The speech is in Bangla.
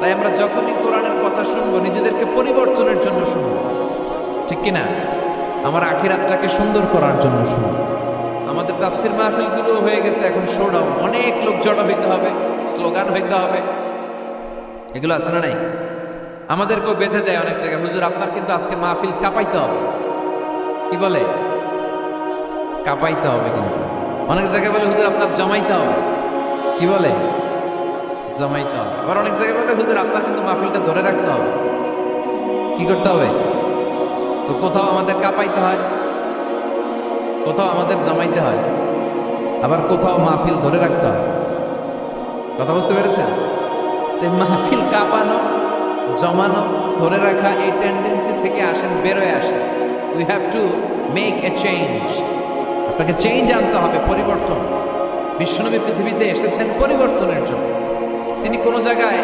তাই আমরা যখনই কোরআনের কথা শুনবো নিজেদেরকে পরিবর্তনের জন্য শুনবো, ঠিক কিনা? আমার আখিরাতটাকে সুন্দর করার জন্য শুনবো। আমাদের তাফসির মাহফিলগুলো হয়ে গেছে এখন শোডাউন, অনেক লোক জড়ো হইতে হবে, স্লোগান হইতে হবে, এগুলো আছে না নাই? আমাদেরকেও বেঁধে দেয় অনেক জায়গায়, হুজুর আপনার কিন্তু আজকে মাহফিল কাঁপাইতে হবে। কি বলে? কাঁপাইতে হবে। কিন্তু অনেক জায়গায় বলে হুজুর আপনার জমাইতে হবে। কি বলে? জমাইতে হবে। আবার অনেক জায়গায় বলে হুজুর আপনার কিন্তু মাহফিলটা ধরে রাখতে হবে। কি করতে হবে? তো কোথাও আমাদের কাঁপাইতে হয়, কোথাও আমাদের জমাইতে হয়, আবার কোথাও মাহফিল ধরে রাখতে হয়। কথা বুঝতে পেরেছেন? তো মাহফিল কাঁপানো, জমানো, ধরে রাখা এই টেন্ডেন্সি থেকে আসেন, বেরোয় আসেন। We have to make a change. আপনাকে চেঞ্জ আনতে হবে, পরিবর্তন। বিশ্বনবী পৃথিবীতে এসেছেন পরিবর্তনের জন্য। তিনি কোনো জায়গায়